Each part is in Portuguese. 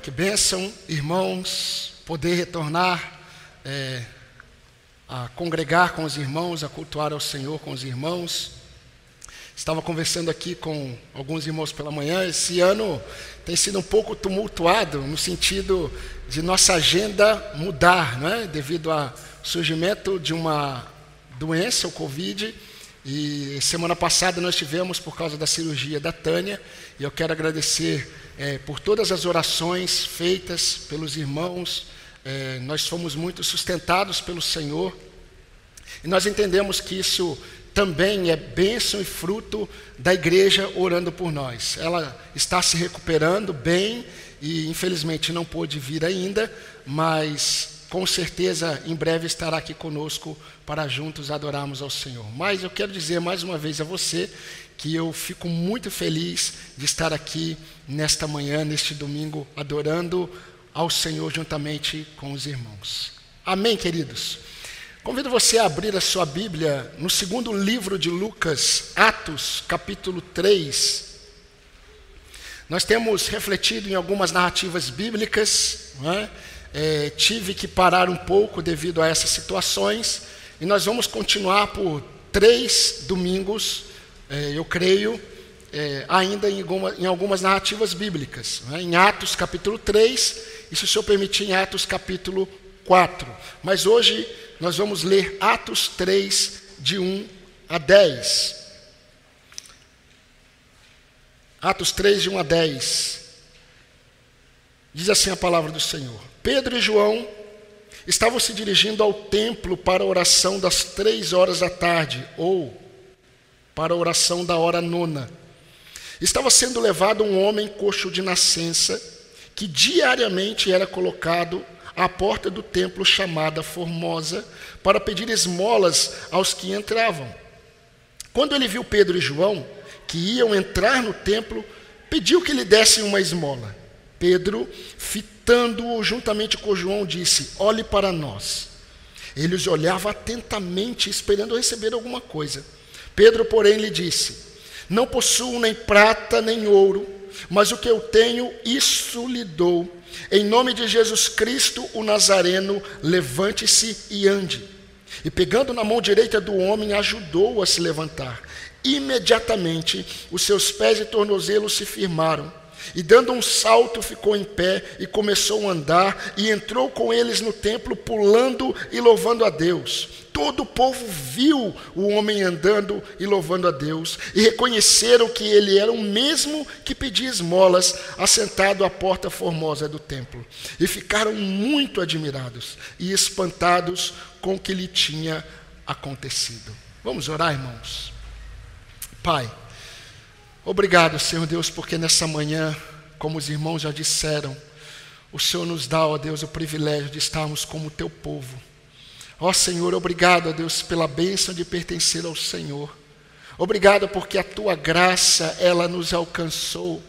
Que bênção, irmãos, poder retornar a congregar com os irmãos, a cultuar ao Senhor com os irmãos. Estava conversando aqui com alguns irmãos pela manhã. Esse ano tem sido um pouco tumultuado no sentido de nossa agenda mudar, né? Devido ao surgimento de uma doença, o Covid. E semana passada nós tivemos por causa da cirurgia da Tânia. E eu quero agradecer por todas as orações feitas pelos irmãos. Nós fomos muito sustentados pelo Senhor. E nós entendemos que isso também é bênção e fruto da igreja orando por nós. Ela está se recuperando bem e infelizmente não pôde vir ainda, mas com certeza em breve estará aqui conosco para juntos adorarmos ao Senhor. Mas eu quero dizer mais uma vez a você que eu fico muito feliz de estar aqui nesta manhã, neste domingo, adorando ao Senhor juntamente com os irmãos. Amém, queridos? Convido você a abrir a sua Bíblia no segundo livro de Lucas, Atos, capítulo 3. Nós temos refletido em algumas narrativas bíblicas, não é? Tive que parar um pouco devido a essas situações, e nós vamos continuar por 3 domingos, eu creio, ainda em algumas narrativas bíblicas, não é? Em Atos capítulo 3, e se o Senhor permitir, em Atos capítulo 4. Mas hoje nós vamos ler Atos 3, de 1 a 10. Atos 3, de 1 a 10. Diz assim a palavra do Senhor. Pedro e João estavam se dirigindo ao templo para a oração das 3 horas da tarde, ou para a oração da hora 9. Estava sendo levado um homem coxo de nascença, que diariamente era colocado à porta do templo chamada Formosa, para pedir esmolas aos que entravam. Quando ele viu Pedro e João, que iam entrar no templo, pediu que lhe dessem uma esmola. Pedro, fitando-o juntamente com João, disse: olhe para nós. Ele os olhava atentamente, esperando receber alguma coisa. Pedro, porém, lhe disse: não possuo nem prata nem ouro, mas o que eu tenho, isso lhe dou. Em nome de Jesus Cristo, o Nazareno, levante-se e ande. E pegando na mão direita do homem, ajudou-o a se levantar. Imediatamente, os seus pés e tornozelos se firmaram. E dando um salto, ficou em pé e começou a andar, e entrou com eles no templo, pulando e louvando a Deus. Todo o povo viu o homem andando e louvando a Deus, e reconheceram que ele era o mesmo que pedia esmolas, assentado à porta formosa do templo. E ficaram muito admirados e espantados com o que lhe tinha acontecido. Vamos orar, irmãos? Pai, obrigado, Senhor Deus, porque nessa manhã, como os irmãos já disseram, o Senhor nos dá, ó Deus, o privilégio de estarmos como teu povo. Ó Senhor, obrigado, ó Deus, pela bênção de pertencer ao Senhor. Obrigado porque a tua graça, ela nos alcançou.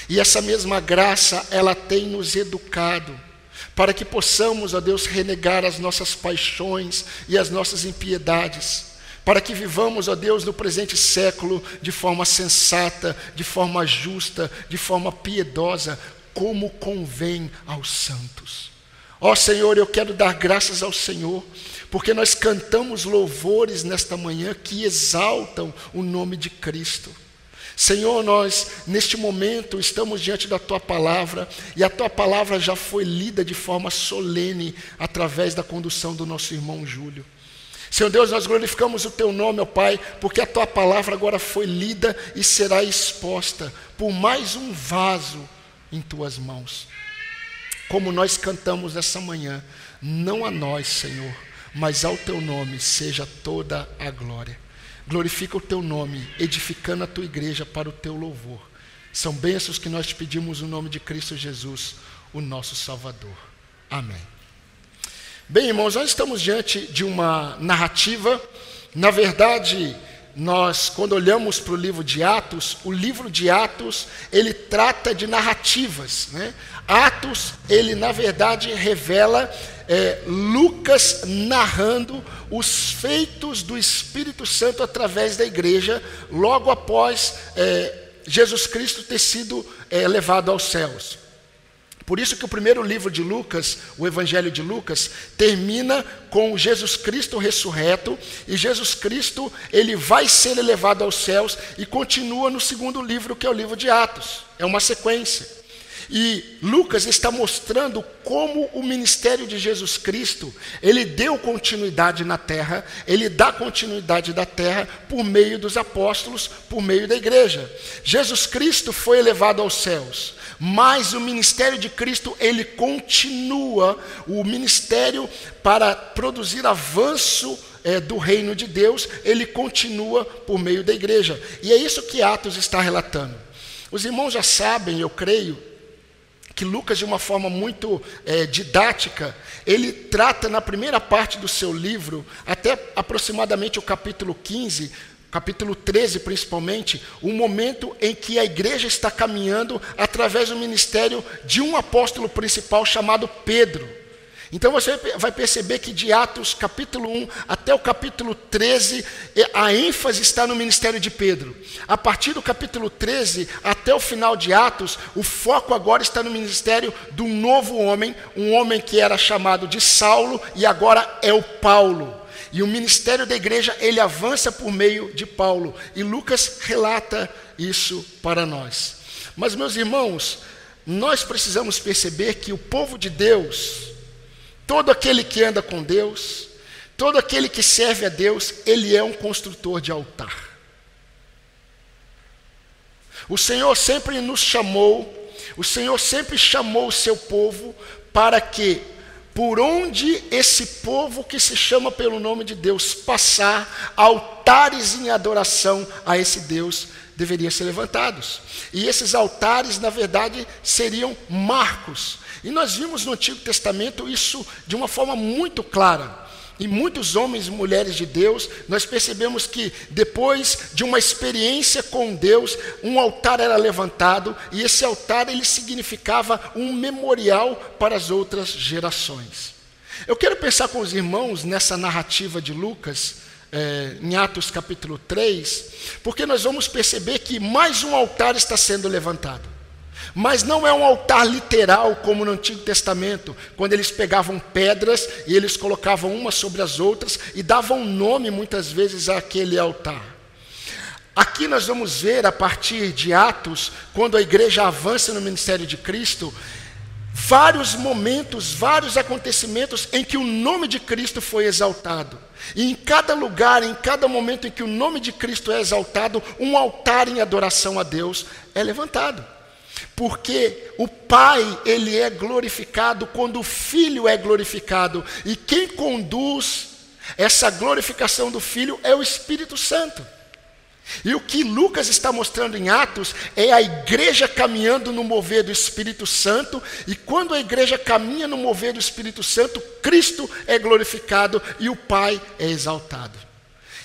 E essa mesma graça, ela tem nos educado, para que possamos, ó Deus, renegar as nossas paixões e as nossas impiedades. Para que vivamos, ó Deus, no presente século de forma sensata, de forma justa, de forma piedosa, como convém aos santos. Ó Senhor, eu quero dar graças ao Senhor, porque nós cantamos louvores nesta manhã que exaltam o nome de Cristo. Senhor, nós neste momento estamos diante da Tua Palavra, e a Tua Palavra já foi lida de forma solene através da condução do nosso irmão Júlio. Senhor Deus, nós glorificamos o Teu nome, ó Pai, porque a Tua Palavra agora foi lida e será exposta por mais um vaso em Tuas mãos. Como nós cantamos essa manhã, não a nós, Senhor, mas ao Teu nome seja toda a glória. Glorifica o Teu nome, edificando a Tua igreja para o Teu louvor. São bênçãos que nós te pedimos no nome de Cristo Jesus, o nosso Salvador. Amém. Bem, irmãos, nós estamos diante de uma narrativa. Na verdade, nós, quando olhamos para o livro de Atos, ele trata de narrativas, né? Atos, ele na verdade revela Lucas narrando os feitos do Espírito Santo através da igreja, logo após Jesus Cristo ter sido levado aos céus. Por isso que o primeiro livro de Lucas, o Evangelho de Lucas, termina com Jesus Cristo ressurreto, e Jesus Cristo, ele vai ser elevado aos céus, e continua no segundo livro, que é o livro de Atos. É uma sequência. E Lucas está mostrando como o ministério de Jesus Cristo, ele deu continuidade na terra, ele dá continuidade da terra por meio dos apóstolos, por meio da igreja. Jesus Cristo foi elevado aos céus, mas o ministério de Cristo, ele continua, o ministério para produzir avanço do reino de Deus, ele continua por meio da igreja. E é isso que Atos está relatando. Os irmãos já sabem, eu creio, que Lucas, de uma forma muito didática, ele trata na primeira parte do seu livro, até aproximadamente o capítulo 15, capítulo 13 principalmente, o momento em que a igreja está caminhando através do ministério de um apóstolo principal chamado Pedro. Então você vai perceber que de Atos capítulo 1 até o capítulo 13, a ênfase está no ministério de Pedro. A partir do capítulo 13 até o final de Atos, o foco agora está no ministério de um novo homem, um homem que era chamado de Saulo e agora é o Paulo. E o ministério da igreja, ele avança por meio de Paulo. E Lucas relata isso para nós. Mas, meus irmãos, nós precisamos perceber que o povo de Deus, todo aquele que anda com Deus, todo aquele que serve a Deus, ele é um construtor de altar. O Senhor sempre nos chamou, o Senhor sempre chamou o seu povo para que, por onde esse povo que se chama pelo nome de Deus passar, altares em adoração a esse Deus deveriam ser levantados. E esses altares, na verdade, seriam marcos. E nós vimos no Antigo Testamento isso de uma forma muito clara. E muitos homens e mulheres de Deus, nós percebemos que depois de uma experiência com Deus, um altar era levantado, e esse altar ele significava um memorial para as outras gerações. Eu quero pensar com os irmãos nessa narrativa de Lucas, em Atos capítulo 3, porque nós vamos perceber que mais um altar está sendo levantado. Mas não é um altar literal como no Antigo Testamento, quando eles pegavam pedras e eles colocavam umas sobre as outras e davam nome muitas vezes àquele altar. Aqui nós vamos ver a partir de Atos, quando a igreja avança no ministério de Cristo, vários momentos, vários acontecimentos em que o nome de Cristo foi exaltado. E em cada lugar, em cada momento em que o nome de Cristo é exaltado, um altar em adoração a Deus é levantado. Porque o Pai, ele é glorificado quando o Filho é glorificado. E quem conduz essa glorificação do Filho é o Espírito Santo. E o que Lucas está mostrando em Atos é a igreja caminhando no mover do Espírito Santo. E quando a igreja caminha no mover do Espírito Santo, Cristo é glorificado e o Pai é exaltado.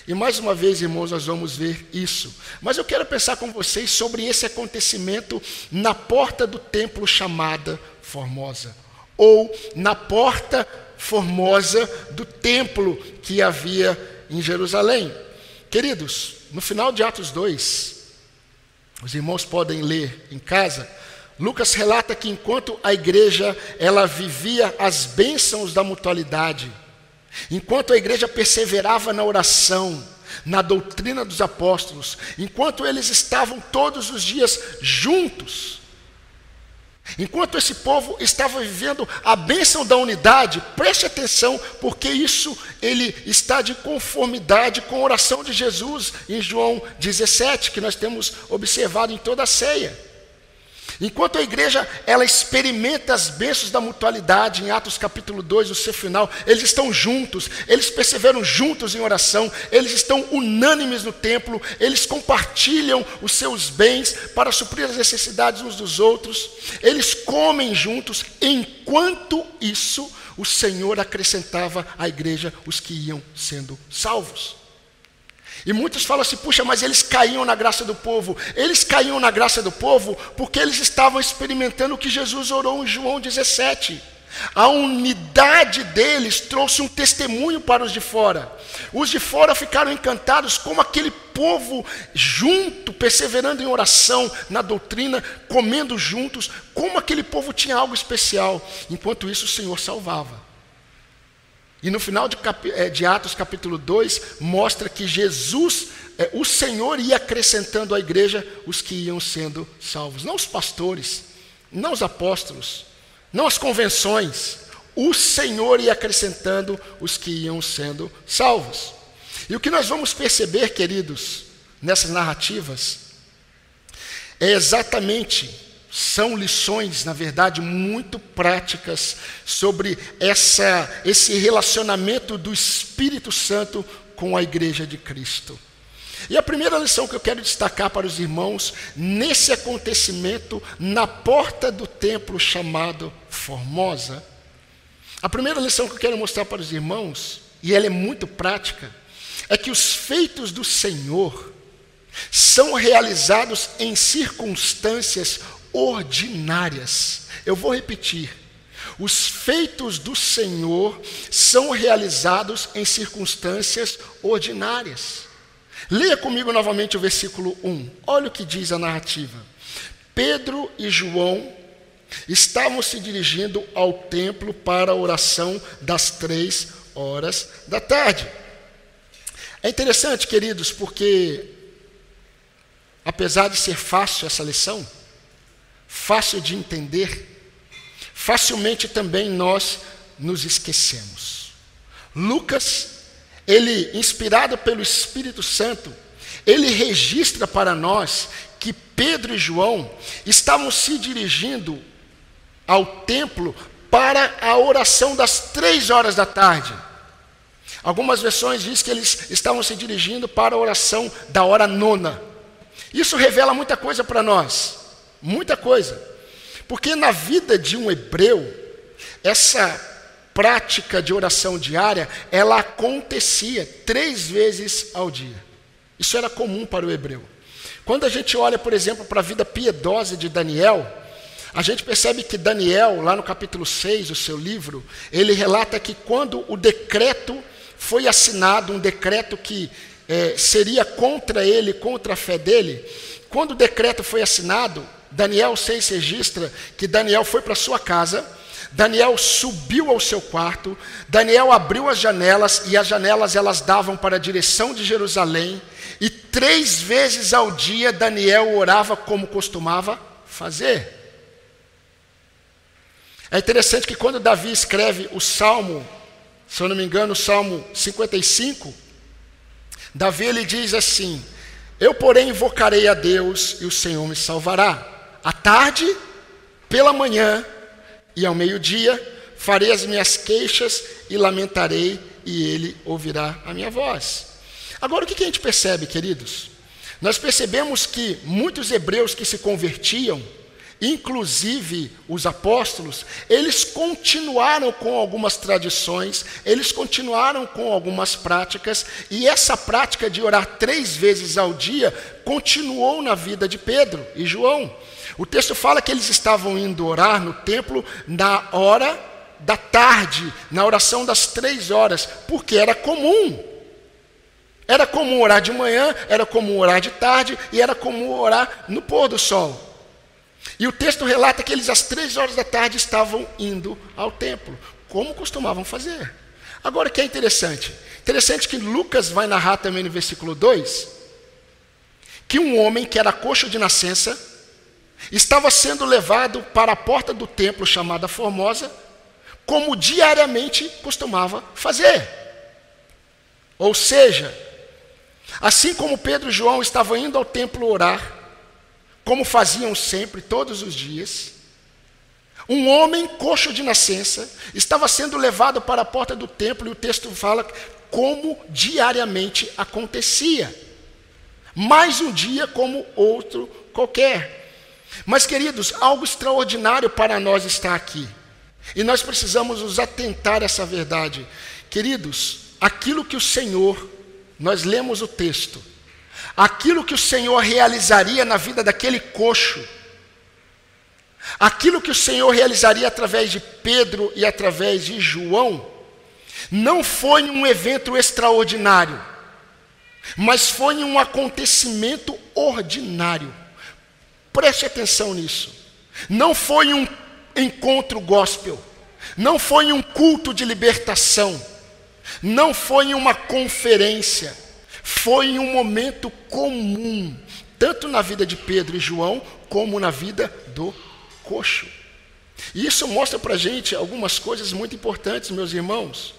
E mais uma vez, irmãos, nós vamos ver isso. Mas eu quero pensar com vocês sobre esse acontecimento na porta do templo chamada Formosa, ou na porta formosa do templo que havia em Jerusalém. Queridos, no final de Atos 2, os irmãos podem ler em casa, Lucas relata que enquanto a igreja ela vivia as bênçãos da mutualidade, enquanto a igreja perseverava na oração, na doutrina dos apóstolos, enquanto eles estavam todos os dias juntos, enquanto esse povo estava vivendo a bênção da unidade, preste atenção, porque isso ele está de conformidade com a oração de Jesus em João 17, que nós temos observado em toda a ceia. Enquanto a igreja ela experimenta as bênçãos da mutualidade, em Atos capítulo 2, no seu final, eles estão juntos, eles perseveram juntos em oração, eles estão unânimes no templo, eles compartilham os seus bens para suprir as necessidades uns dos outros, eles comem juntos. Enquanto isso, o Senhor acrescentava à igreja os que iam sendo salvos. E muitos falam assim, puxa, mas eles caíam na graça do povo. Eles caíam na graça do povo porque eles estavam experimentando o que Jesus orou em João 17. A unidade deles trouxe um testemunho para os de fora. Os de fora ficaram encantados como aquele povo junto, perseverando em oração, na doutrina, comendo juntos, como aquele povo tinha algo especial. Enquanto isso, o Senhor salvava. E no final de Atos capítulo 2, mostra que Jesus, o Senhor ia acrescentando à igreja os que iam sendo salvos. Não os pastores, não os apóstolos, não as convenções. O Senhor ia acrescentando os que iam sendo salvos. E o que nós vamos perceber, queridos, nessas narrativas, são lições, na verdade, muito práticas sobre esse relacionamento do Espírito Santo com a igreja de Cristo. E a primeira lição que eu quero destacar para os irmãos, nesse acontecimento na porta do templo chamado Formosa, a primeira lição que eu quero mostrar para os irmãos, e ela é muito prática, é que os feitos do Senhor são realizados em circunstâncias ordinárias. Eu vou repetir. Os feitos do Senhor são realizados em circunstâncias ordinárias. Leia comigo novamente o versículo 1. Olha o que diz a narrativa. Pedro e João estavam se dirigindo ao templo para a oração das 3 horas da tarde. É interessante, queridos, porque apesar de ser fácil essa lição, fácil de entender, facilmente também nós nos esquecemos. Lucas, ele, inspirado pelo Espírito Santo, ele registra para nós que Pedro e João estavam se dirigindo ao templo para a oração das 3 horas da tarde. Algumas versões dizem que eles estavam se dirigindo para a oração da hora 9. Isso revela muita coisa para nós, muita coisa. Porque na vida de um hebreu, essa prática de oração diária, ela acontecia 3 vezes ao dia. Isso era comum para o hebreu. Quando a gente olha, por exemplo, para a vida piedosa de Daniel, a gente percebe que Daniel, lá no capítulo 6, o seu livro, ele relata que quando o decreto foi assinado, um decreto que seria contra ele, contra a fé dele, quando o decreto foi assinado, Daniel 6 registra que Daniel foi para sua casa, Daniel subiu ao seu quarto, Daniel abriu as janelas, e as janelas elas davam para a direção de Jerusalém, e 3 vezes ao dia Daniel orava como costumava fazer. É interessante que quando Davi escreve o Salmo, se eu não me engano, o Salmo 55, Davi ele diz assim: eu, porém, invocarei a Deus e o Senhor me salvará. À tarde, pela manhã e ao meio-dia, farei as minhas queixas e lamentarei, e ele ouvirá a minha voz. Agora, o que a gente percebe, queridos? Nós percebemos que muitos hebreus que se convertiam, inclusive os apóstolos, eles continuaram com algumas tradições, eles continuaram com algumas práticas, e essa prática de orar 3 vezes ao dia continuou na vida de Pedro e João. O texto fala que eles estavam indo orar no templo na hora da tarde, na oração das 3 horas, porque era comum. Era comum orar de manhã, era comum orar de tarde, e era comum orar no pôr do sol. E o texto relata que eles às 3 horas da tarde estavam indo ao templo, como costumavam fazer. Agora, o que é interessante? Interessante que Lucas vai narrar também no versículo 2, que um homem que era coxo de nascença estava sendo levado para a porta do templo chamada Formosa, como diariamente costumava fazer. Ou seja, assim como Pedro e João estavam indo ao templo orar, como faziam sempre, todos os dias, um homem coxo de nascença estava sendo levado para a porta do templo, e o texto fala como diariamente acontecia. Mais um dia como outro qualquer. Mas, queridos, algo extraordinário para nós está aqui. E nós precisamos nos atentar a essa verdade. Queridos, aquilo que o Senhor, nós lemos o texto, aquilo que o Senhor realizaria na vida daquele coxo, aquilo que o Senhor realizaria através de Pedro e através de João, não foi um evento extraordinário, mas foi um acontecimento ordinário. Preste atenção nisso. Não foi um encontro gospel, não foi um culto de libertação, não foi uma conferência, foi um momento comum, tanto na vida de Pedro e João, como na vida do coxo. E isso mostra para a gente algumas coisas muito importantes, meus irmãos.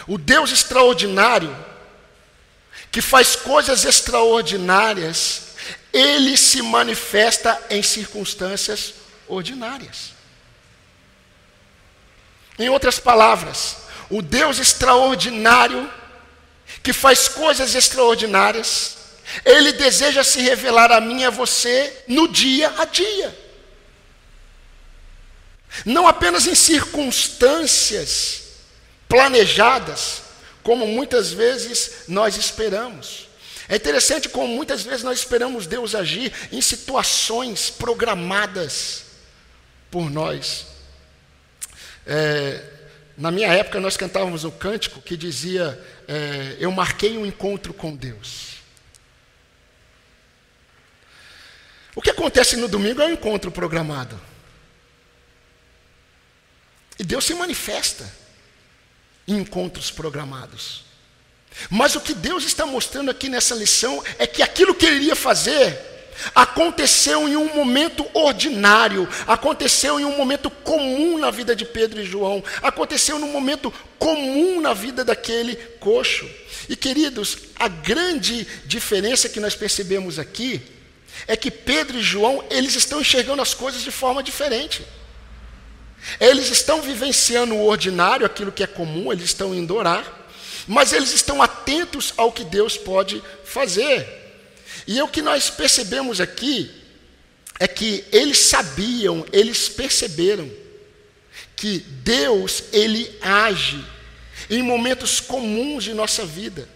O Deus extraordinário, que faz coisas extraordinárias, Ele se manifesta em circunstâncias ordinárias. Em outras palavras, o Deus extraordinário, que faz coisas extraordinárias, Ele deseja se revelar a mim e a você no dia a dia. Não apenas em circunstâncias planejadas, como muitas vezes nós esperamos. É interessante como muitas vezes nós esperamos Deus agir em situações programadas por nós. Na minha época nós cantávamos um cântico que dizia, eu marquei um encontro com Deus. O que acontece no domingo é um encontro programado. E Deus se manifesta em encontros programados. Mas o que Deus está mostrando aqui nessa lição é que aquilo que Ele iria fazer aconteceu em um momento ordinário, aconteceu em um momento comum na vida de Pedro e João, aconteceu num momento comum na vida daquele coxo. E queridos, a grande diferença que nós percebemos aqui é que Pedro e João, eles estão enxergando as coisas de forma diferente. Eles estão vivenciando o ordinário, aquilo que é comum, eles estão indo orar, mas eles estão atentos ao que Deus pode fazer. E o que nós percebemos aqui é que eles sabiam, eles perceberam que Deus, Ele age em momentos comuns de nossa vida.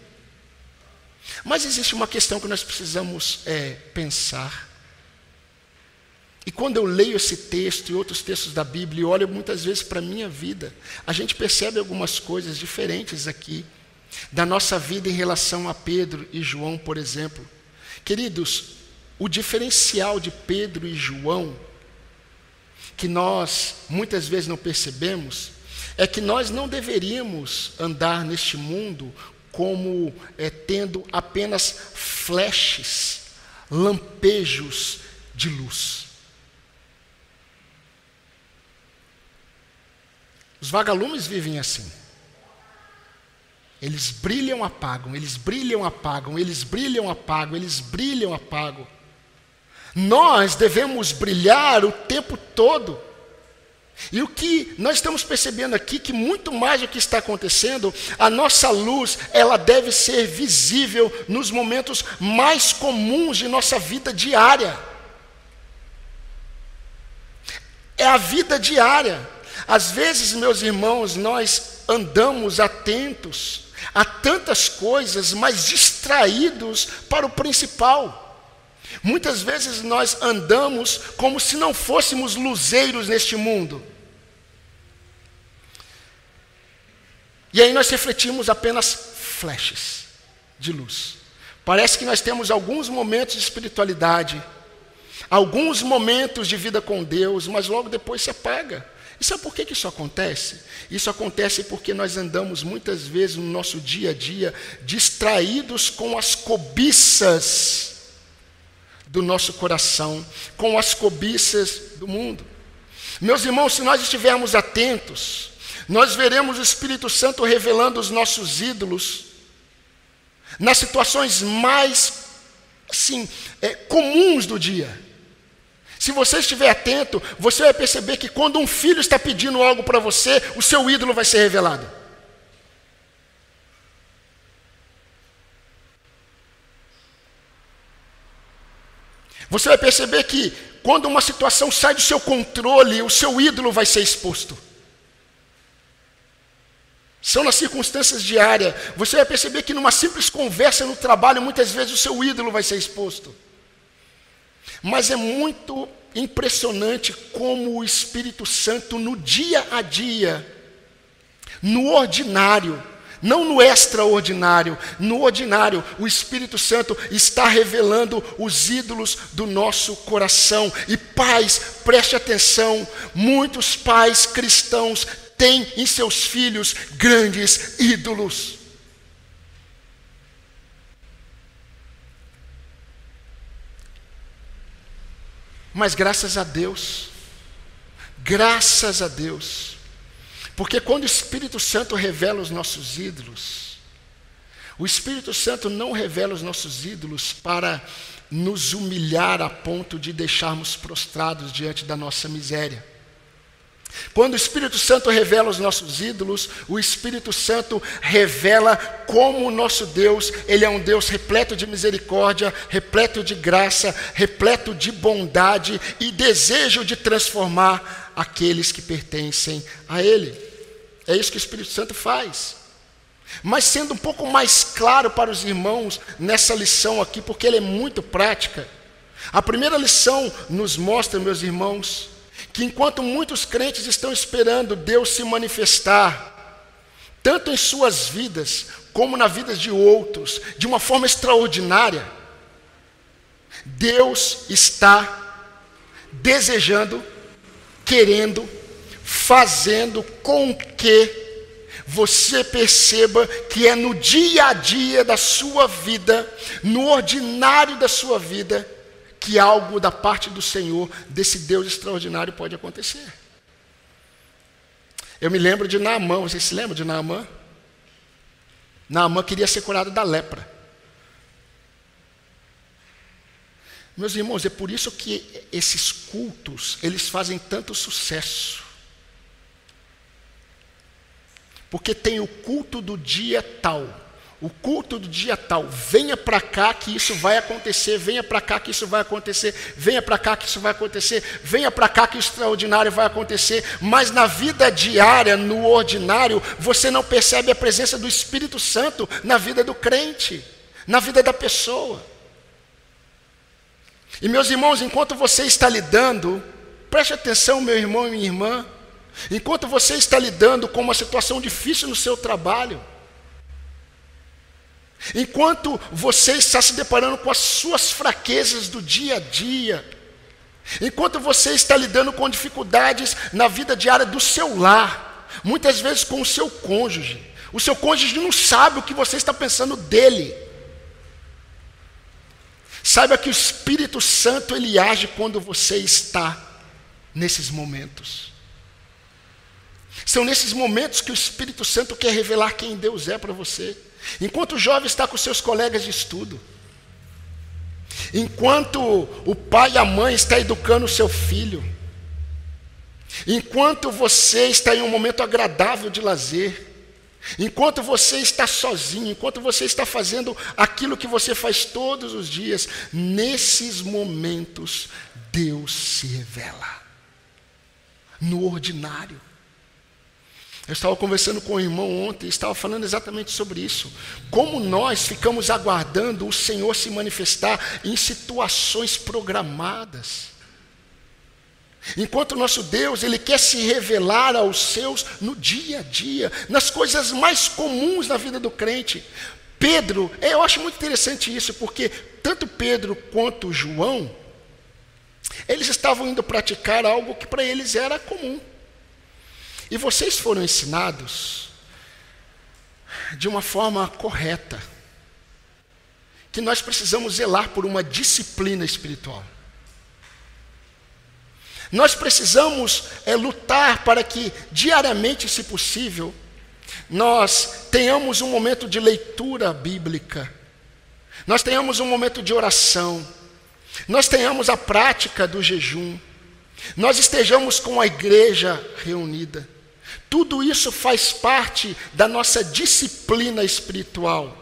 Mas existe uma questão que nós precisamos pensar. E quando eu leio esse texto e outros textos da Bíblia e olho muitas vezes para a minha vida, a gente percebe algumas coisas diferentes aqui, da nossa vida em relação a Pedro e João, por exemplo. Queridos, o diferencial de Pedro e João, que nós muitas vezes não percebemos, é que nós não deveríamos andar neste mundo como tendo apenas flashes, lampejos de luz. Os vagalumes vivem assim. Eles brilham, apagam, eles brilham, apagam, eles brilham, apagam, eles brilham, apagam. Nós devemos brilhar o tempo todo. E o que nós estamos percebendo aqui, que muito mais do que está acontecendo, a nossa luz, ela deve ser visível nos momentos mais comuns de nossa vida diária. É a vida diária. Às vezes, meus irmãos, nós andamos atentos a tantas coisas, mas distraídos para o principal. Muitas vezes nós andamos como se não fôssemos luzeiros neste mundo. E aí nós refletimos apenas flashes de luz. Parece que nós temos alguns momentos de espiritualidade, alguns momentos de vida com Deus, mas logo depois se apaga. E sabe por que isso acontece? Isso acontece porque nós andamos muitas vezes no nosso dia a dia distraídos com as cobiças do nosso coração, com as cobiças do mundo. Meus irmãos, se nós estivermos atentos, nós veremos o Espírito Santo revelando os nossos ídolos nas situações mais comuns do dia. Se você estiver atento, você vai perceber que quando um filho está pedindo algo para você, o seu ídolo vai ser revelado. Você vai perceber que quando uma situação sai do seu controle, o seu ídolo vai ser exposto. São nas circunstâncias diárias. Você vai perceber que numa simples conversa no trabalho, muitas vezes o seu ídolo vai ser exposto. Mas é muito impressionante como o Espírito Santo, no dia a dia, no ordinário, não no extraordinário, no ordinário, o Espírito Santo está revelando os ídolos do nosso coração. E pais, preste atenção, muitos pais cristãos têm em seus filhos grandes ídolos. Mas graças a Deus, porque quando o Espírito Santo revela os nossos ídolos, o Espírito Santo não revela os nossos ídolos para nos humilhar a ponto de deixarmos prostrados diante da nossa miséria. Quando o Espírito Santo revela os nossos ídolos, o Espírito Santo revela como o nosso Deus, Ele é um Deus repleto de misericórdia, repleto de graça, repleto de bondade e desejo de transformar aqueles que pertencem a Ele. É isso que o Espírito Santo faz. Mas sendo um pouco mais claro para os irmãos nessa lição aqui, porque ela é muito prática. A primeira lição nos mostra, meus irmãos, que enquanto muitos crentes estão esperando Deus se manifestar, tanto em suas vidas, como na vida de outros, de uma forma extraordinária, Deus está desejando, querendo, fazendo com que você perceba que é no dia a dia da sua vida, no ordinário da sua vida, que algo da parte do Senhor, desse Deus extraordinário, pode acontecer. Eu me lembro de Naamã. Vocês se lembram de Naamã? Naamã queria ser curado da lepra. Meus irmãos, é por isso que esses cultos, eles fazem tanto sucesso. Porque tem o culto do dia tal. O culto do dia tal, venha para cá que isso vai acontecer, venha para cá que isso vai acontecer, venha para cá que isso vai acontecer, venha para cá que o extraordinário vai acontecer, mas na vida diária, no ordinário, você não percebe a presença do Espírito Santo na vida do crente, na vida da pessoa. E meus irmãos, enquanto você está lidando, preste atenção, meu irmão e minha irmã, enquanto você está lidando com uma situação difícil no seu trabalho, enquanto você está se deparando com as suas fraquezas do dia a dia, enquanto você está lidando com dificuldades na vida diária do seu lar, muitas vezes com o seu cônjuge não sabe o que você está pensando dele. Saiba que o Espírito Santo, ele age quando você está nesses momentos. São nesses momentos que o Espírito Santo quer revelar quem Deus é para você. Enquanto o jovem está com seus colegas de estudo, enquanto o pai e a mãe estão educando o seu filho, enquanto você está em um momento agradável de lazer, enquanto você está sozinho, enquanto você está fazendo aquilo que você faz todos os dias, nesses momentos Deus se revela no ordinário. Eu estava conversando com o irmão ontem e estava falando exatamente sobre isso. Como nós ficamos aguardando o Senhor se manifestar em situações programadas. Enquanto o nosso Deus, Ele quer se revelar aos seus no dia a dia, nas coisas mais comuns na vida do crente. Pedro, eu acho muito interessante isso, porque tanto Pedro quanto João, eles estavam indo praticar algo que para eles era comum. E vocês foram ensinados de uma forma correta, que nós precisamos zelar por uma disciplina espiritual. Nós precisamos lutar para que diariamente, se possível, nós tenhamos um momento de leitura bíblica, nós tenhamos um momento de oração, nós tenhamos a prática do jejum, nós estejamos com a igreja reunida. Tudo isso faz parte da nossa disciplina espiritual.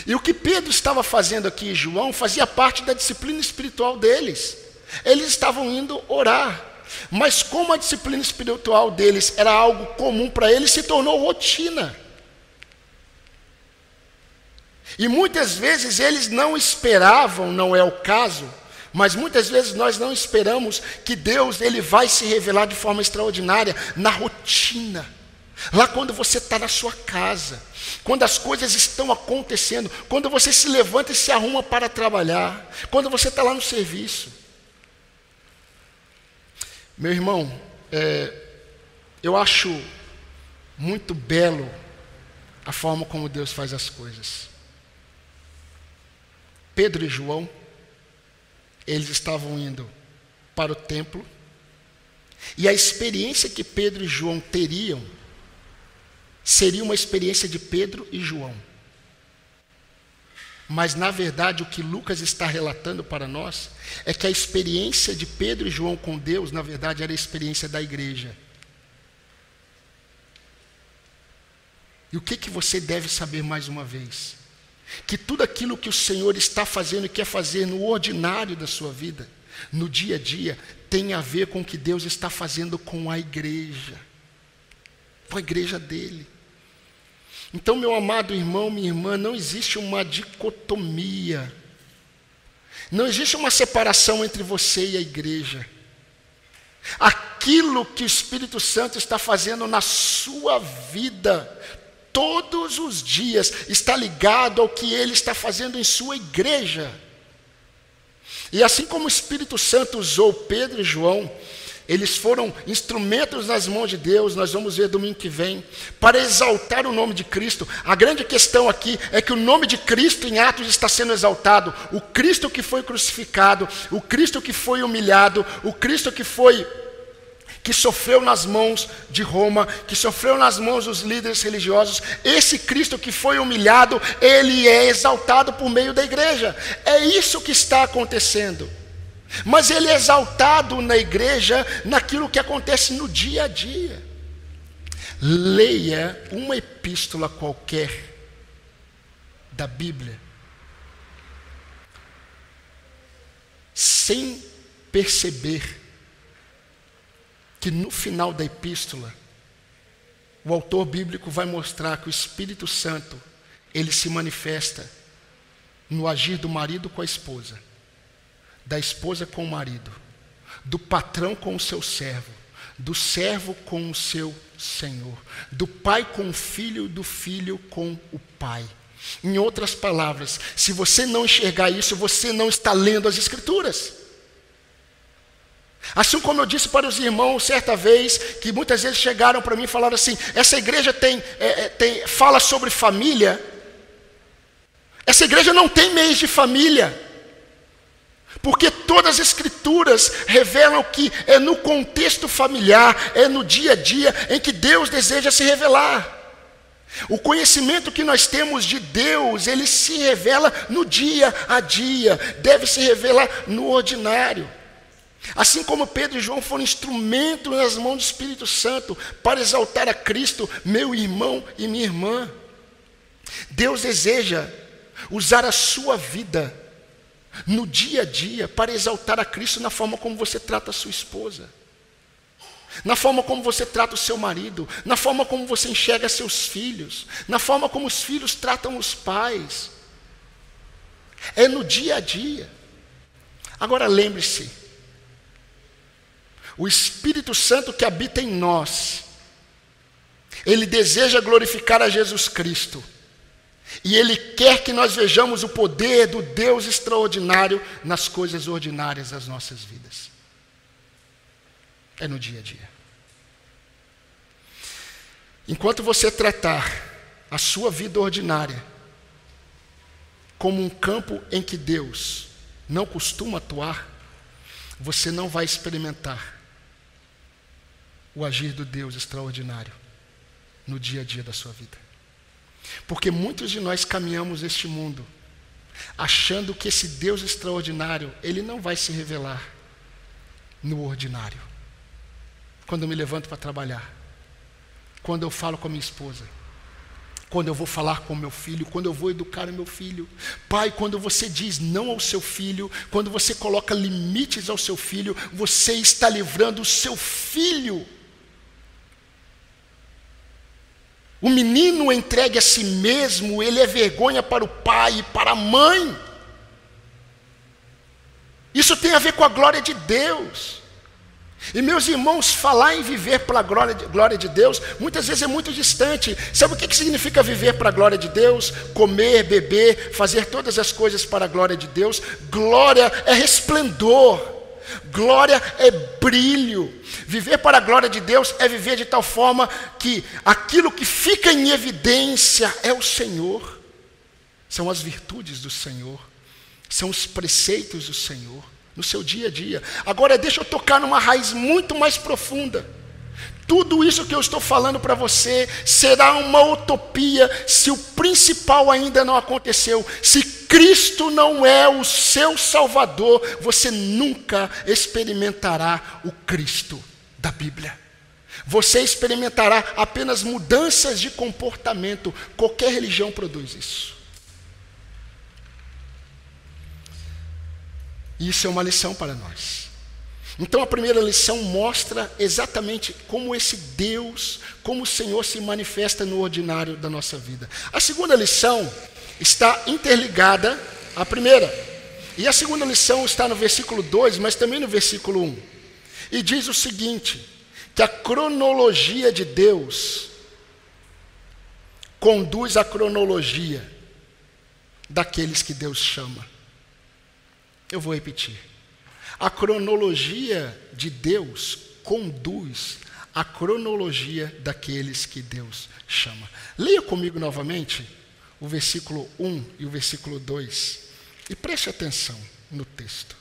E o que Pedro estava fazendo aqui e João fazia parte da disciplina espiritual deles. Eles estavam indo orar. Mas como a disciplina espiritual deles era algo comum para eles, se tornou rotina. E muitas vezes eles não esperavam, não é o caso, Mas muitas vezes nós não esperamos que Deus ele vai se revelar de forma extraordinária na rotina. Lá quando você está na sua casa, quando as coisas estão acontecendo, quando você se levanta e se arruma para trabalhar, quando você está lá no serviço. Meu irmão, eu acho muito belo a forma como Deus faz as coisas. Pedro e João, eles estavam indo para o templo, e a experiência que Pedro e João teriam seria uma experiência de Pedro e João. Mas, na verdade, o que Lucas está relatando para nós é que a experiência de Pedro e João com Deus, na verdade, era a experiência da igreja. E o que você deve saber mais uma vez? Que tudo aquilo que o Senhor está fazendo e quer fazer no ordinário da sua vida, no dia a dia, tem a ver com o que Deus está fazendo com a igreja dele. Então, meu amado irmão, minha irmã, não existe uma dicotomia, não existe uma separação entre você e a igreja. Aquilo que o Espírito Santo está fazendo na sua vida, todos os dias, está ligado ao que Ele está fazendo em sua igreja. E assim como o Espírito Santo usou Pedro e João, eles foram instrumentos nas mãos de Deus, nós vamos ver domingo que vem, para exaltar o nome de Cristo. A grande questão aqui é que o nome de Cristo em Atos está sendo exaltado. O Cristo que foi crucificado, o Cristo que foi humilhado, o Cristo que sofreu nas mãos de Roma, que sofreu nas mãos dos líderes religiosos, esse Cristo que foi humilhado, ele é exaltado por meio da igreja. É isso que está acontecendo. Mas ele é exaltado na igreja, naquilo que acontece no dia a dia. Leia uma epístola qualquer da Bíblia, sem perceber que no final da epístola, o autor bíblico vai mostrar que o Espírito Santo, ele se manifesta no agir do marido com a esposa, da esposa com o marido, do patrão com o seu servo, do servo com o seu senhor, do pai com o filho, do filho com o pai. Em outras palavras, se você não enxergar isso, você não está lendo as Escrituras. Assim como eu disse para os irmãos certa vez, que muitas vezes chegaram para mim e falaram assim: essa igreja fala sobre família. Essa igreja não tem mês de família, porque todas as Escrituras revelam que é no contexto familiar, é no dia a dia em que Deus deseja se revelar. O conhecimento que nós temos de Deus, ele se revela no dia a dia, deve se revelar no ordinário. Assim como Pedro e João foram instrumentos nas mãos do Espírito Santo para exaltar a Cristo, meu irmão e minha irmã, Deus deseja usar a sua vida no dia a dia para exaltar a Cristo na forma como você trata a sua esposa, na forma como você trata o seu marido, na forma como você enxerga seus filhos, na forma como os filhos tratam os pais. É no dia a dia. Agora lembre-se, o Espírito Santo que habita em nós, ele deseja glorificar a Jesus Cristo. E ele quer que nós vejamos o poder do Deus extraordinário nas coisas ordinárias das nossas vidas. É no dia a dia. Enquanto você tratar a sua vida ordinária como um campo em que Deus não costuma atuar, você não vai experimentar o agir do Deus extraordinário no dia a dia da sua vida. Porque muitos de nós caminhamos neste mundo achando que esse Deus extraordinário, ele não vai se revelar no ordinário. Quando eu me levanto para trabalhar, quando eu falo com a minha esposa, quando eu vou falar com o meu filho, quando eu vou educar o meu filho. Pai, quando você diz não ao seu filho, quando você coloca limites ao seu filho, você está livrando o seu filho. O menino entregue a si mesmo, ele é vergonha para o pai e para a mãe. Isso tem a ver com a glória de Deus. E meus irmãos, falar em viver para a glória de Deus, muitas vezes é muito distante. Sabe o que significa viver para a glória de Deus? Comer, beber, fazer todas as coisas para a glória de Deus. Glória é resplendor, glória é brilho. Viver para a glória de Deus é viver de tal forma que aquilo que fica em evidência é o Senhor. São as virtudes do Senhor, são os preceitos do Senhor no seu dia a dia. Agora deixa eu tocar numa raiz muito mais profunda. Tudo isso que eu estou falando para você será uma utopia se o principal ainda não aconteceu. Se Cristo não é o seu Salvador, você nunca experimentará o Cristo da Bíblia. Você experimentará apenas mudanças de comportamento. Qualquer religião produz isso. Isso é uma lição para nós. Então a primeira lição mostra exatamente como esse Deus, como o Senhor se manifesta no ordinário da nossa vida. A segunda lição está interligada à primeira. E a segunda lição está no versículo 2, mas também no versículo 1. E diz o seguinte, que a cronologia de Deus conduz à cronologia daqueles que Deus chama. Eu vou repetir. A cronologia de Deus conduz à cronologia daqueles que Deus chama. Leia comigo novamente o versículo 1 e o versículo 2 e preste atenção no texto.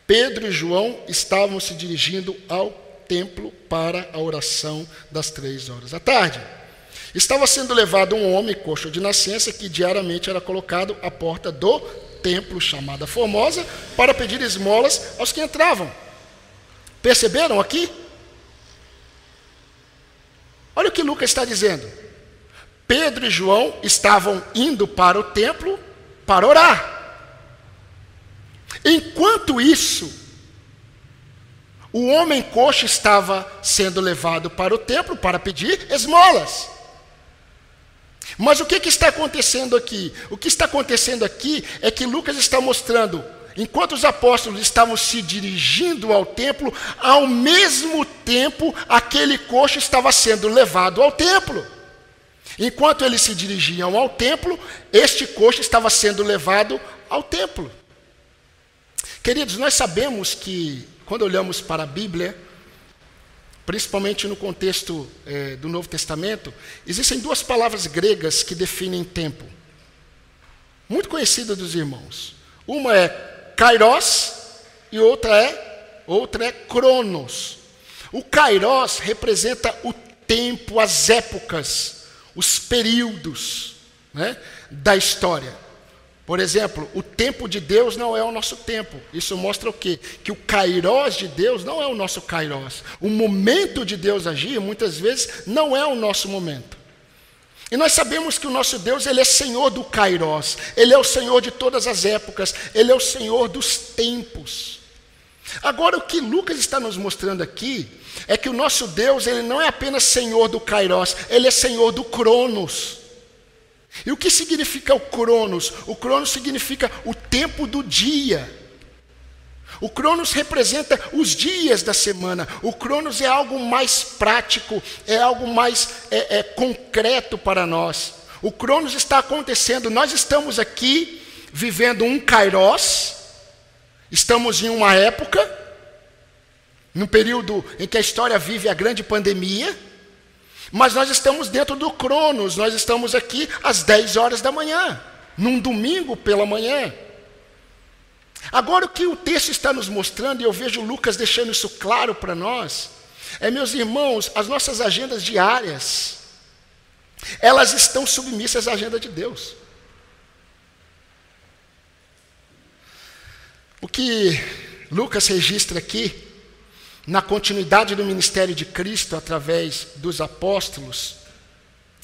Pedro e João estavam se dirigindo ao templo para a oração das 3 horas da tarde. Estava sendo levado um homem coxo de nascença que diariamente era colocado à porta do templo, chamada Formosa, para pedir esmolas aos que entravam. Perceberam aqui? Olha o que Lucas está dizendo. Pedro e João estavam indo para o templo para orar. Enquanto isso, o homem coxo estava sendo levado para o templo para pedir esmolas. Mas o que está acontecendo aqui? O que está acontecendo aqui é que Lucas está mostrando, enquanto os apóstolos estavam se dirigindo ao templo, ao mesmo tempo aquele coxo estava sendo levado ao templo. Enquanto eles se dirigiam ao templo, este coxo estava sendo levado ao templo. Queridos, nós sabemos que quando olhamos para a Bíblia, principalmente no contexto do Novo Testamento, existem duas palavras gregas que definem tempo, muito conhecidas dos irmãos. Uma é kairos e outra é cronos. O kairos representa o tempo, as épocas, os períodos, né, da história. Por exemplo, o tempo de Deus não é o nosso tempo. Isso mostra o quê? Que o kairos de Deus não é o nosso kairos. O momento de Deus agir, muitas vezes, não é o nosso momento. E nós sabemos que o nosso Deus, Ele é Senhor do kairos. Ele é o Senhor de todas as épocas. Ele é o Senhor dos tempos. Agora, o que Lucas está nos mostrando aqui é que o nosso Deus, Ele não é apenas Senhor do kairos. Ele é Senhor do cronos. E o que significa o cronos? O cronos significa o tempo do dia. O cronos representa os dias da semana. O cronos é algo mais prático, é algo mais concreto para nós. O cronos está acontecendo. Nós estamos aqui vivendo um kairos, estamos em uma época, num período em que a história vive a grande pandemia, mas nós estamos dentro do cronos, nós estamos aqui às 10 horas da manhã, num domingo pela manhã. Agora o que o texto está nos mostrando, e eu vejo Lucas deixando isso claro para nós, meus irmãos, as nossas agendas diárias, elas estão submissas à agenda de Deus. O que Lucas registra aqui, na continuidade do ministério de Cristo através dos apóstolos,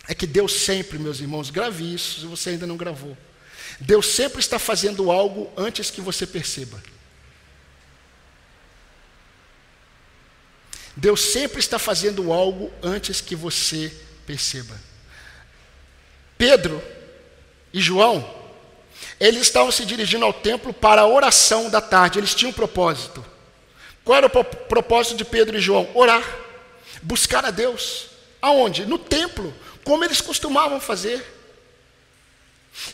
é que Deus sempre, meus irmãos, grave isso, se você ainda não gravou. Deus sempre está fazendo algo antes que você perceba. Deus sempre está fazendo algo antes que você perceba. Pedro e João eles estavam se dirigindo ao templo para a oração da tarde. Eles tinham um propósito. Qual era o propósito de Pedro e João? Orar, buscar a Deus. Aonde? No templo, como eles costumavam fazer.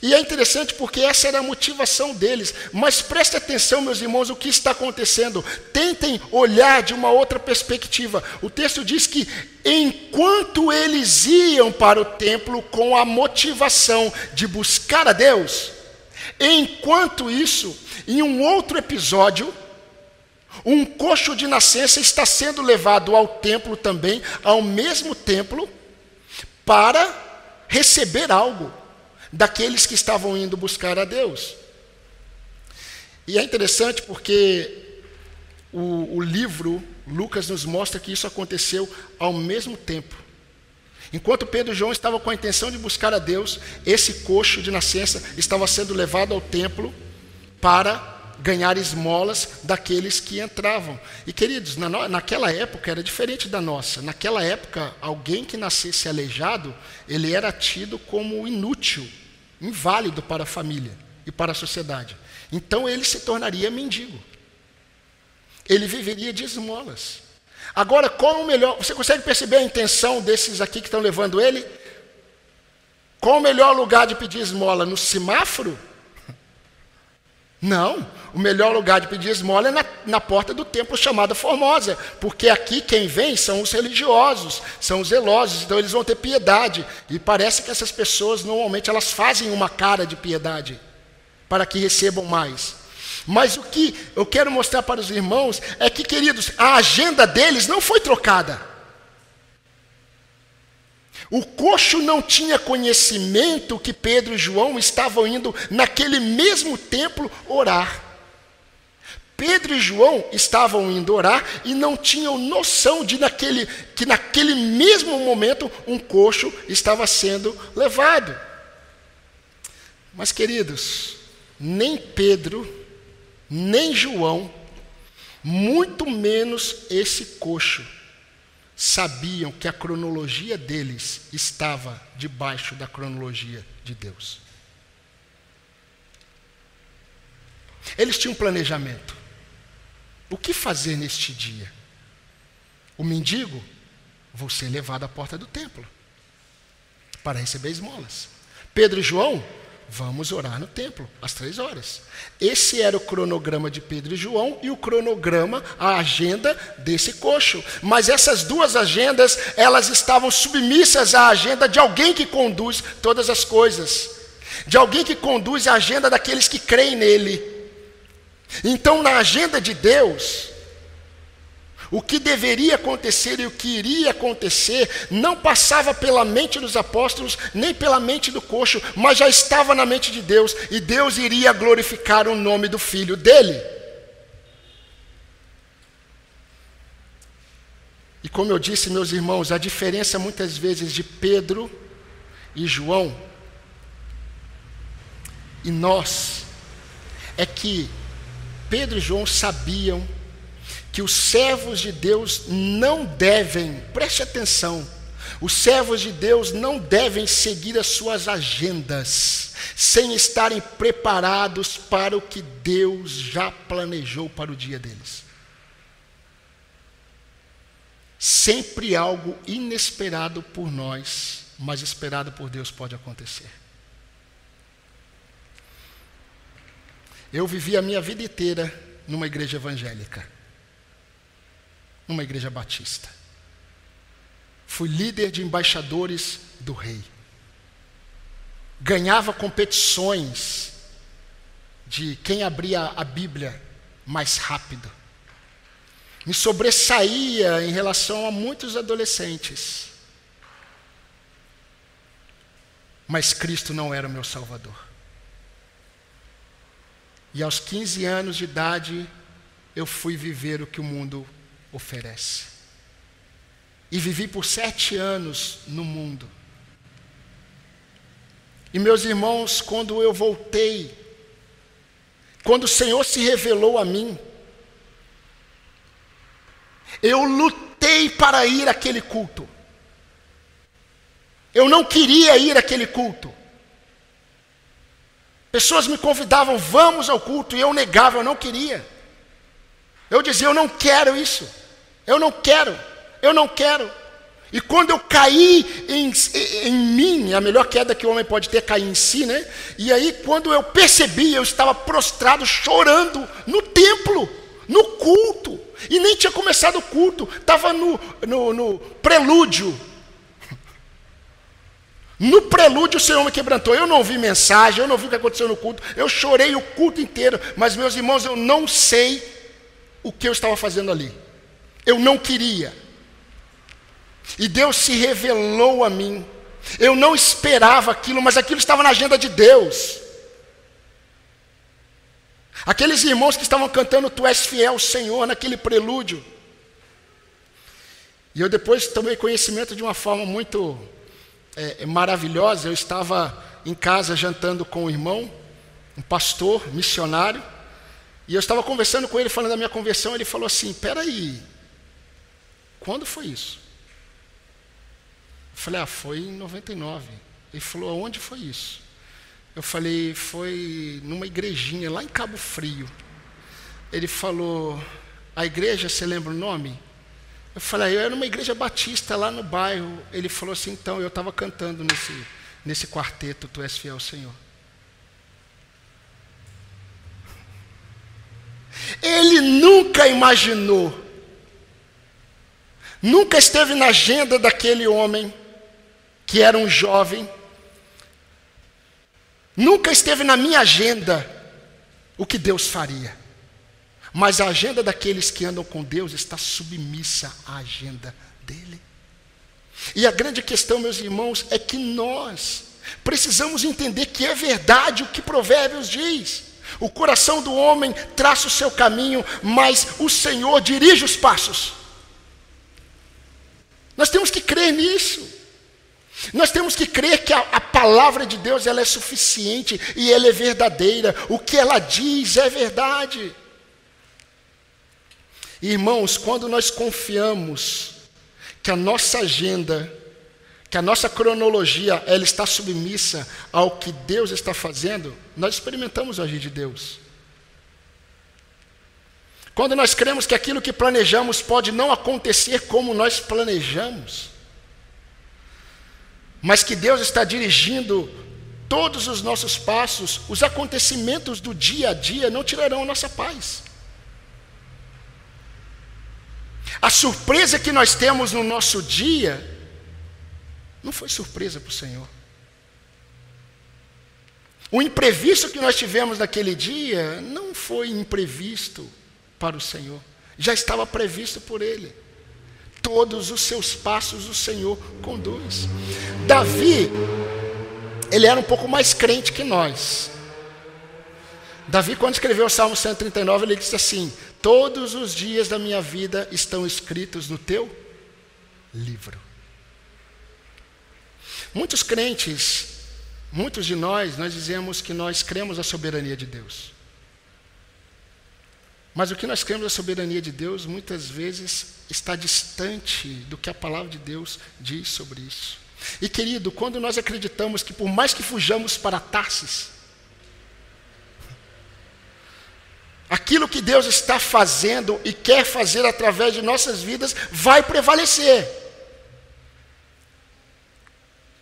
E é interessante porque essa era a motivação deles. Mas preste atenção, meus irmãos, o que está acontecendo. Tentem olhar de uma outra perspectiva. O texto diz que enquanto eles iam para o templo com a motivação de buscar a Deus, enquanto isso, em um outro episódio, um coxo de nascença está sendo levado ao templo também, ao mesmo templo, para receber algo daqueles que estavam indo buscar a Deus. E é interessante porque o livro, Lucas, nos mostra que isso aconteceu ao mesmo tempo. Enquanto Pedro e João estavam com a intenção de buscar a Deus, esse coxo de nascença estava sendo levado ao templo para ganhar esmolas daqueles que entravam. E queridos, naquela época era diferente da nossa. Naquela época, alguém que nascesse aleijado, ele era tido como inútil, inválido para a família e para a sociedade. Então ele se tornaria mendigo. Ele viveria de esmolas. Agora, qual o melhor? Você consegue perceber a intenção desses aqui que estão levando ele? Qual o melhor lugar de pedir esmola? No semáforo? Não. O melhor lugar de pedir esmola é na porta do templo chamada Formosa, porque aqui quem vem são os religiosos, são os zelosos, então eles vão ter piedade. E parece que essas pessoas, normalmente, elas fazem uma cara de piedade, para que recebam mais. Mas o que eu quero mostrar para os irmãos é que, queridos, a agenda deles não foi trocada. O coxo não tinha conhecimento que Pedro e João estavam indo naquele mesmo templo orar. Pedro e João estavam indo orar e não tinham noção de que naquele mesmo momento um coxo estava sendo levado. Mas, queridos, nem Pedro, nem João, muito menos esse coxo, sabiam que a cronologia deles estava debaixo da cronologia de Deus. Eles tinham um planejamento. O que fazer neste dia? O mendigo, vou ser levado à porta do templo para receber esmolas. Pedro e João, vamos orar no templo às 3 horas. Esse era o cronograma de Pedro e João e o cronograma, a agenda desse coxo. Mas essas duas agendas, elas estavam submissas à agenda de alguém que conduz todas as coisas, de alguém que conduz a agenda daqueles que creem nele. Então, na agenda de Deus, o que deveria acontecer e o que iria acontecer não passava pela mente dos apóstolos, nem pela mente do coxo, mas já estava na mente de Deus, e Deus iria glorificar o nome do Filho dele. E como eu disse, meus irmãos, a diferença muitas vezes de Pedro e João e nós é que Pedro e João sabiam que os servos de Deus não devem, preste atenção, os servos de Deus não devem seguir as suas agendas sem estarem preparados para o que Deus já planejou para o dia deles. Sempre algo inesperado por nós, mas esperado por Deus pode acontecer. Eu vivi a minha vida inteira numa igreja evangélica, numa igreja batista. Fui líder de embaixadores do rei. Ganhava competições de quem abria a Bíblia mais rápido. Me sobressaía em relação a muitos adolescentes. Mas Cristo não era o meu Salvador. E aos 15 anos de idade, eu fui viver o que o mundo oferece. E vivi por 7 anos no mundo. E meus irmãos, quando eu voltei, quando o Senhor se revelou a mim, eu lutei para ir àquele culto. Eu não queria ir àquele culto. Pessoas me convidavam, vamos ao culto, e eu negava, eu não queria. Eu dizia, eu não quero isso. Eu não quero. E quando eu caí em mim, a melhor queda que o homem pode ter é cair em si, né? E aí quando eu percebi, eu estava prostrado, chorando, no templo, no culto. E nem tinha começado o culto, estava no prelúdio. No prelúdio o Senhor me quebrantou. Eu não ouvi mensagem, eu não vi o que aconteceu no culto. Eu chorei o culto inteiro. Mas, meus irmãos, eu não sei o que eu estava fazendo ali. Eu não queria. E Deus se revelou a mim. Eu não esperava aquilo, mas aquilo estava na agenda de Deus. Aqueles irmãos que estavam cantando Tu és fiel, Senhor, naquele prelúdio. E eu depois tomei conhecimento de uma forma muito maravilhosa. Eu estava em casa jantando com um irmão, um pastor, missionário, e eu estava conversando com ele, falando da minha conversão. Ele falou assim, peraí, quando foi isso? Eu falei, foi em 99. Ele falou, aonde foi isso? Eu falei, foi numa igrejinha lá em Cabo Frio. Ele falou, a igreja, você lembra o nome? Eu falei, eu era numa igreja batista lá no bairro. Ele falou assim, então, eu estava cantando nesse quarteto, Tu és fiel, Senhor. Ele nunca imaginou, nunca esteve na agenda daquele homem, que era um jovem, nunca esteve na minha agenda o que Deus faria. Mas a agenda daqueles que andam com Deus está submissa à agenda dele. E a grande questão, meus irmãos, é que nós precisamos entender que é verdade o que Provérbios diz. O coração do homem traça o seu caminho, mas o Senhor dirige os passos. Nós temos que crer nisso. Nós temos que crer que a palavra de Deus ela é suficiente e ela é verdadeira. O que ela diz é verdade. Irmãos, quando nós confiamos que a nossa agenda, que a nossa cronologia, ela está submissa ao que Deus está fazendo, nós experimentamos o agir de Deus. Quando nós cremos que aquilo que planejamos pode não acontecer como nós planejamos, mas que Deus está dirigindo todos os nossos passos, os acontecimentos do dia a dia não tirarão a nossa paz. A surpresa que nós temos no nosso dia não foi surpresa para o Senhor. O imprevisto que nós tivemos naquele dia não foi imprevisto para o Senhor. Já estava previsto por Ele. Todos os seus passos o Senhor conduz. Davi, ele era um pouco mais crente que nós. Davi, quando escreveu o Salmo 139, ele disse assim, todos os dias da minha vida estão escritos no teu livro. Muitos crentes, muitos de nós dizemos que nós cremos a soberania de Deus. Mas o que nós cremos a soberania de Deus, muitas vezes, está distante do que a palavra de Deus diz sobre isso. E querido, quando nós acreditamos que por mais que fujamos para Tarsis, aquilo que Deus está fazendo e quer fazer através de nossas vidas vai prevalecer.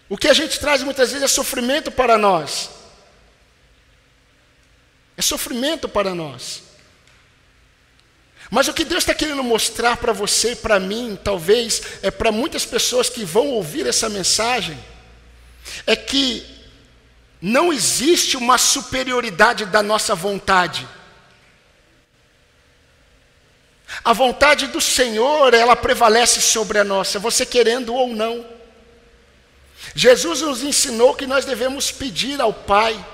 O que a gente traz muitas vezes é sofrimento para nós. É sofrimento para nós. Mas o que Deus está querendo mostrar para você e para mim, talvez, é para muitas pessoas que vão ouvir essa mensagem, é que não existe uma superioridade da nossa vontade. A vontade do Senhor, ela prevalece sobre a nossa, você querendo ou não. Jesus nos ensinou que nós devemos pedir ao Pai,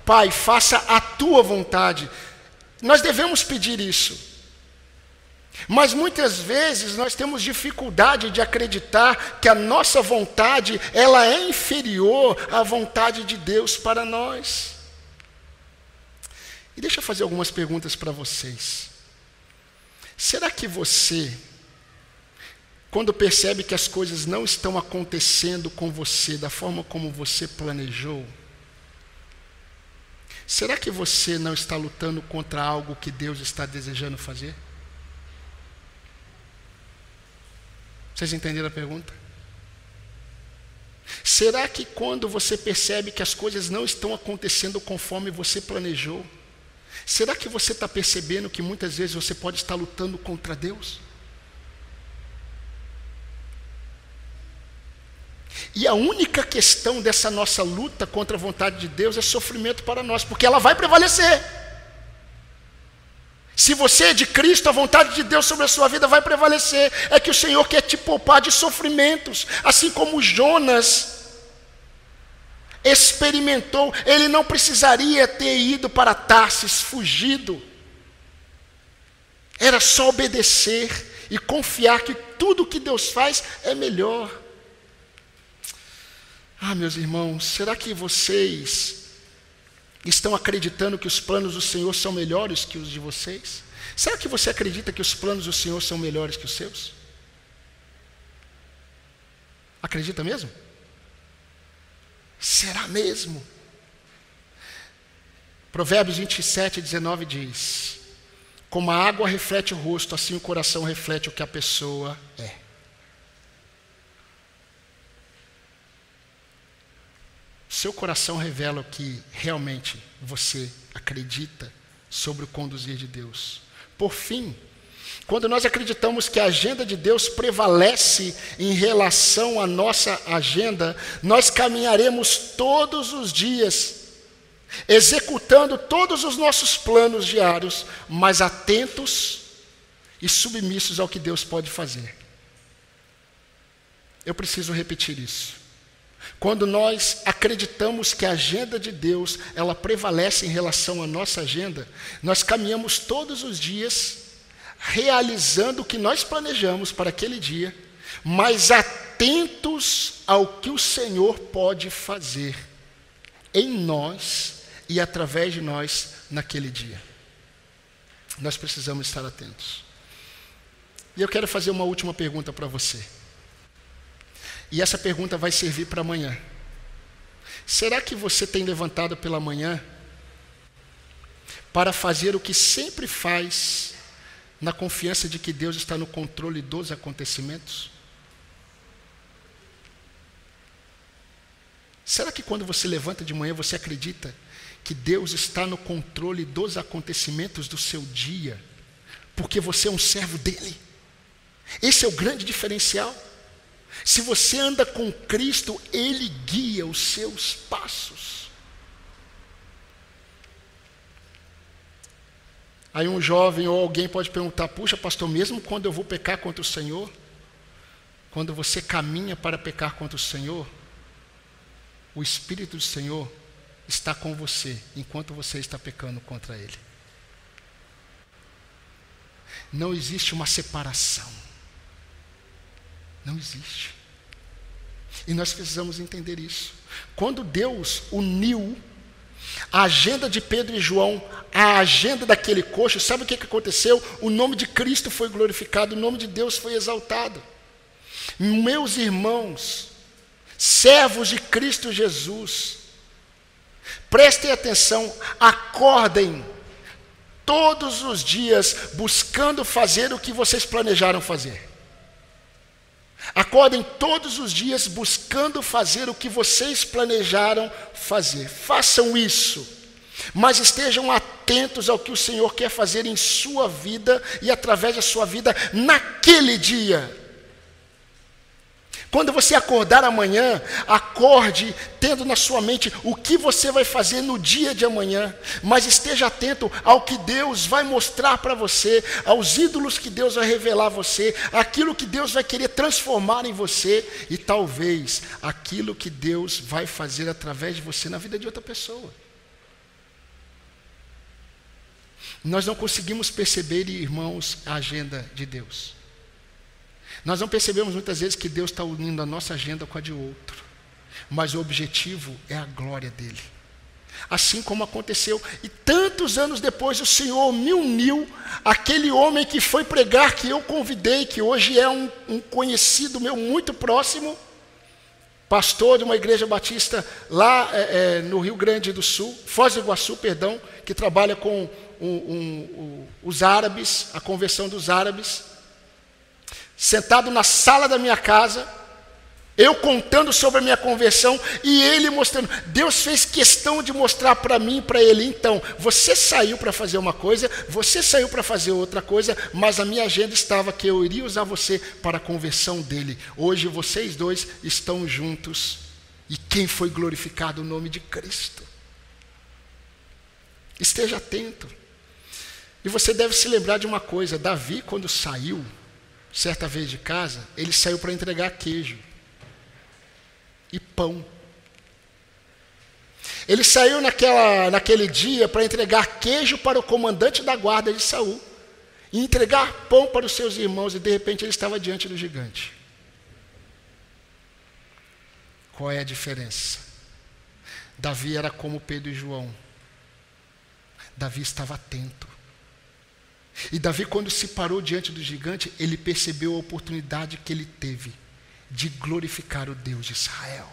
Pai, faça a tua vontade. Nós devemos pedir isso. Mas muitas vezes nós temos dificuldade de acreditar que a nossa vontade, ela é inferior à vontade de Deus para nós. E deixa eu fazer algumas perguntas para vocês. Será que você, quando percebe que as coisas não estão acontecendo com você da forma como você planejou, Será que você não está lutando contra algo que Deus está desejando fazer? Vocês entenderam a pergunta? Será que quando você percebe que as coisas não estão acontecendo conforme você planejou, será que você está percebendo que muitas vezes você pode estar lutando contra Deus? E a única questão dessa nossa luta contra a vontade de Deus é sofrimento para nós, porque ela vai prevalecer. Se você é de Cristo, a vontade de Deus sobre a sua vida vai prevalecer. É que o Senhor quer te poupar de sofrimentos, assim como Jonas experimentou. Ele não precisaria ter ido para Tarsis, fugido. Era só obedecer e confiar que tudo que Deus faz é melhor. Meus irmãos, será que vocês estão acreditando que os planos do Senhor são melhores que os de vocês? Será que você acredita que os planos do Senhor são melhores que os seus? Acredita mesmo? Será mesmo? Provérbios 27:19 diz: como a água reflete o rosto, assim o coração reflete o que a pessoa é. Seu coração revela o que realmente você acredita sobre o conduzir de Deus. Por fim, quando nós acreditamos que a agenda de Deus prevalece em relação à nossa agenda, nós caminharemos todos os dias, executando todos os nossos planos diários, mas atentos e submissos ao que Deus pode fazer. Eu preciso repetir isso. Quando nós acreditamos que a agenda de Deus, ela prevalece em relação à nossa agenda, nós caminhamos todos os dias, realizando o que nós planejamos para aquele dia, mas atentos ao que o Senhor pode fazer em nós e através de nós naquele dia. Nós precisamos estar atentos. E eu quero fazer uma última pergunta para você. E essa pergunta vai servir para amanhã. Será que você tem levantado pela manhã para fazer o que sempre faz, na confiança de que Deus está no controle dos acontecimentos? Será que quando você levanta de manhã você acredita que Deus está no controle dos acontecimentos do seu dia, porque você é um servo dele? Esse é o grande diferencial. Se você anda com Cristo, Ele guia os seus passos. Aí um jovem ou alguém pode perguntar: puxa, pastor, mesmo quando eu vou pecar contra o Senhor, quando você caminha para pecar contra o Senhor, o Espírito do Senhor está com você, enquanto você está pecando contra Ele. Não existe uma separação. Não existe. E nós precisamos entender isso. Quando Deus uniu a agenda de Pedro e João à agenda daquele coxo, sabe o que aconteceu? O nome de Cristo foi glorificado, o nome de Deus foi exaltado. Meus irmãos, servos de Cristo Jesus, prestem atenção, acordem todos os dias buscando fazer o que vocês planejaram fazer. Acordem todos os dias buscando fazer o que vocês planejaram fazer. Façam isso, mas estejam atentos ao que o Senhor quer fazer em sua vida e através da sua vida naquele dia. Quando você acordar amanhã, acorde tendo na sua mente o que você vai fazer no dia de amanhã, mas esteja atento ao que Deus vai mostrar para você, aos ídolos que Deus vai revelar a você, aquilo que Deus vai querer transformar em você e talvez aquilo que Deus vai fazer através de você na vida de outra pessoa. Nós não conseguimos perceber, irmãos, a agenda de Deus. Nós não percebemos muitas vezes que Deus está unindo a nossa agenda com a de outro, mas o objetivo é a glória dele. Assim como aconteceu, e tantos anos depois o Senhor me uniu àquele homem que foi pregar, que eu convidei, que hoje é um conhecido meu muito próximo, pastor de uma igreja batista lá no Rio Grande do Sul, Foz do Iguaçu, perdão, que trabalha com os árabes, a conversão dos árabes, sentado na sala da minha casa, eu contando sobre a minha conversão e ele mostrando. Deus fez questão de mostrar para mim e para ele: então, você saiu para fazer uma coisa, você saiu para fazer outra coisa, mas a minha agenda estava que eu iria usar você para a conversão dele. Hoje vocês dois estão juntos e quem foi glorificado? O nome de Cristo. Esteja atento. E você deve se lembrar de uma coisa: Davi, quando saiu, certa vez de casa, ele saiu para entregar queijo e pão. Ele saiu naquele dia para entregar queijo para o comandante da guarda de Saul e entregar pão para os seus irmãos, e de repente ele estava diante do gigante. Qual é a diferença? Davi era como Pedro e João. Davi estava atento. E Davi, quando se parou diante do gigante, ele percebeu a oportunidade que ele teve de glorificar o Deus de Israel,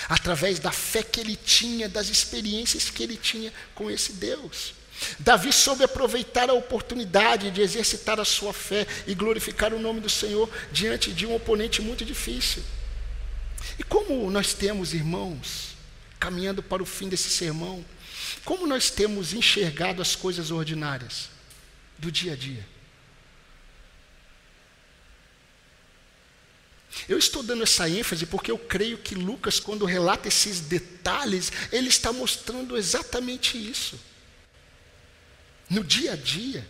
através da fé que ele tinha, das experiências que ele tinha com esse Deus. Davi soube aproveitar a oportunidade de exercitar a sua fé e glorificar o nome do Senhor diante de um oponente muito difícil. E como nós temos, irmãos, caminhando para o fim desse sermão, como nós temos enxergado as coisas ordinárias do dia a dia? Eu estou dando essa ênfase porque eu creio que Lucas, quando relata esses detalhes, ele está mostrando exatamente isso. No dia a dia,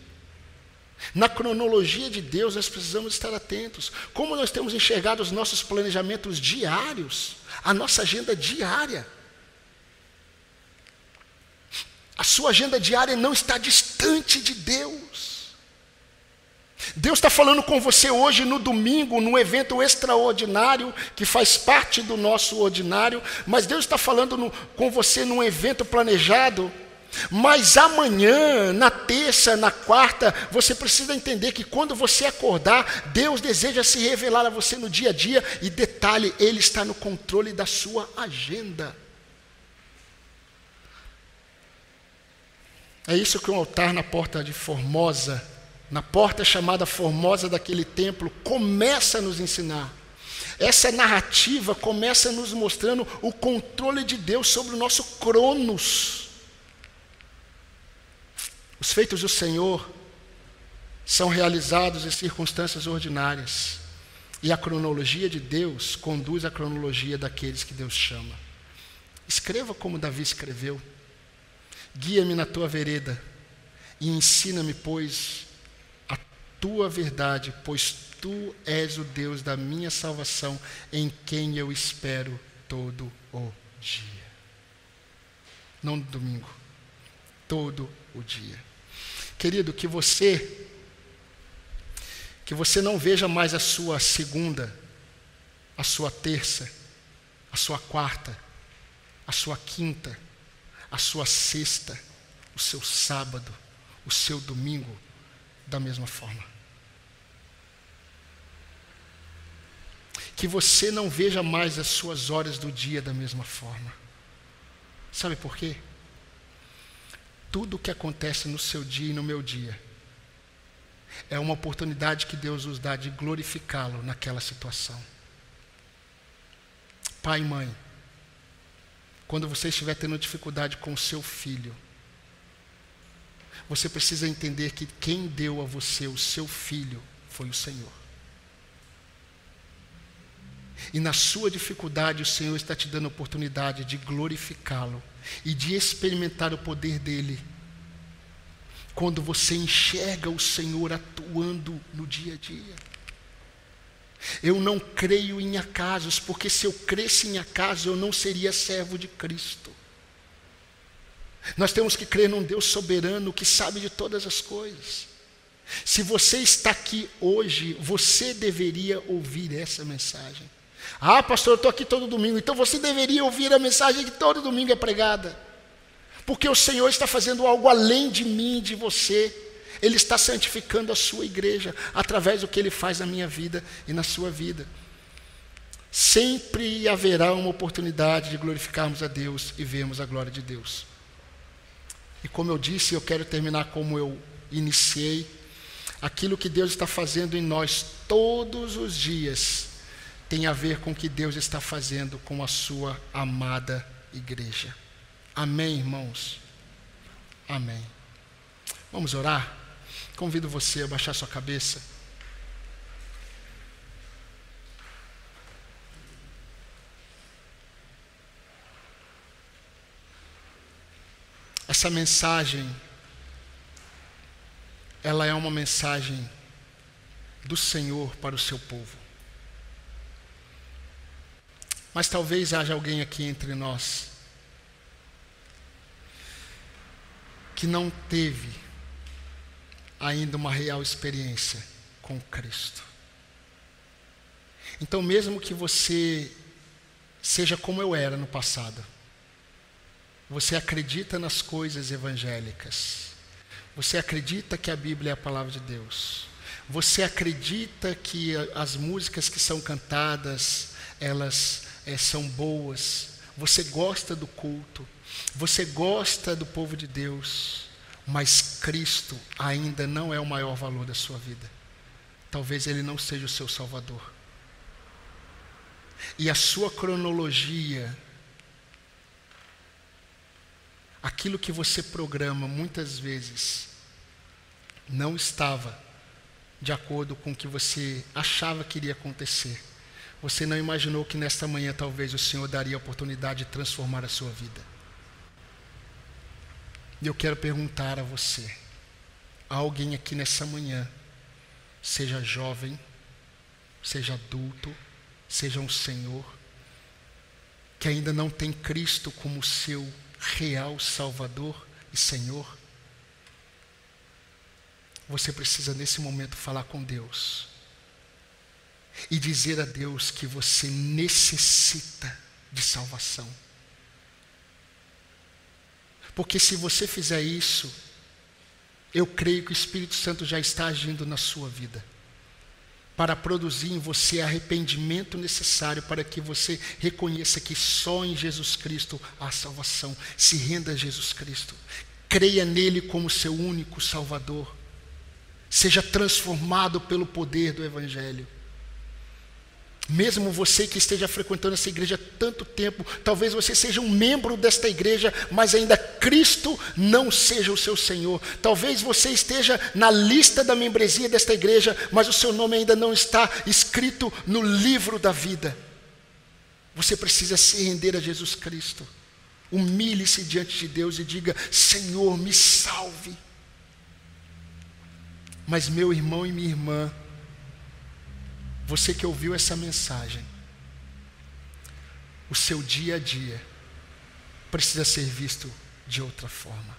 na cronologia de Deus, nós precisamos estar atentos. Como nós temos enxergado os nossos planejamentos diários, a nossa agenda diária. A sua agenda diária não está distante de Deus. Deus está falando com você hoje no domingo, num evento extraordinário, que faz parte do nosso ordinário, mas Deus está falando com você num evento planejado. Mas amanhã, na terça, na quarta, você precisa entender que quando você acordar, Deus deseja se revelar a você no dia a dia, e detalhe, Ele está no controle da sua agenda. É isso que um altar na porta de Formosa, na porta chamada Formosa daquele templo, começa a nos ensinar. Essa narrativa começa nos mostrando o controle de Deus sobre o nosso cronos. Os feitos do Senhor são realizados em circunstâncias ordinárias, e a cronologia de Deus conduz à cronologia daqueles que Deus chama. Escreva como Davi escreveu: guia-me na tua vereda e ensina-me, pois, a tua verdade, pois tu és o Deus da minha salvação, em quem eu espero todo o dia. Não no domingo, todo o dia. Querido, que você não veja mais a sua segunda, a sua terça, a sua quarta, a sua quinta, a sua sexta, o seu sábado, o seu domingo da mesma forma. Que você não veja mais as suas horas do dia da mesma forma. Sabe por quê? Tudo o que acontece no seu dia e no meu dia é uma oportunidade que Deus nos dá de glorificá-lo naquela situação. Pai e mãe, quando você estiver tendo dificuldade com o seu filho, você precisa entender que quem deu a você o seu filho foi o Senhor. E na sua dificuldade, o Senhor está te dando a oportunidade de glorificá-lo e de experimentar o poder dele. Quando você enxerga o Senhor atuando no dia a dia. Eu não creio em acasos, porque se eu cresce em acaso, eu não seria servo de Cristo. Nós temos que crer num Deus soberano que sabe de todas as coisas. Se você está aqui hoje, você deveria ouvir essa mensagem. Ah, pastor, eu estou aqui todo domingo. Então você deveria ouvir a mensagem que todo domingo é pregada. Porque o Senhor está fazendo algo além de mim e de você. Ele está santificando a sua igreja através do que Ele faz na minha vida e na sua vida. sempre haverá uma oportunidade de glorificarmos a Deus e vermos a glória de Deus. E como eu disse, eu quero terminar como eu iniciei. Aquilo que Deus está fazendo em nós todos os dias tem a ver com o que Deus está fazendo com a sua amada igreja. Amém, irmãos? Amém. Vamos orar? Convido você a baixar sua cabeça. Essa mensagem, ela é uma mensagem do Senhor para o seu povo. Mas talvez haja alguém aqui entre nós que não teve ainda uma real experiência com Cristo. Então, mesmo que você seja como eu era no passado, você acredita nas coisas evangélicas, você acredita que a Bíblia é a palavra de Deus, você acredita que as músicas que são cantadas, elas são boas, você gosta do culto, você gosta do povo de Deus, mas Cristo ainda não é o maior valor da sua vida. Talvez Ele não seja o seu Salvador. E a sua cronologia, aquilo que você programa muitas vezes, não estava de acordo com o que você achava que iria acontecer. Você não imaginou que nesta manhã talvez o Senhor daria a oportunidade de transformar a sua vida. E eu quero perguntar a você, há alguém aqui nessa manhã, seja jovem, seja adulto, seja um senhor, que ainda não tem Cristo como seu real Salvador e Senhor? Você precisa nesse momento falar com Deus e dizer a Deus que você necessita de salvação. Porque se você fizer isso, eu creio que o Espírito Santo já está agindo na sua vida, para produzir em você arrependimento necessário para que você reconheça que só em Jesus Cristo há salvação. Se renda a Jesus Cristo, creia nele como seu único Salvador, seja transformado pelo poder do Evangelho. Mesmo você que esteja frequentando essa igreja há tanto tempo, talvez você seja um membro desta igreja, mas ainda Cristo não seja o seu Senhor. Talvez você esteja na lista da membresia desta igreja, mas o seu nome ainda não está escrito no livro da vida. Você precisa se render a Jesus Cristo. Humilhe-se diante de Deus e diga: Senhor, me salve. Mas meu irmão e minha irmã, você que ouviu essa mensagem, o seu dia a dia precisa ser visto de outra forma.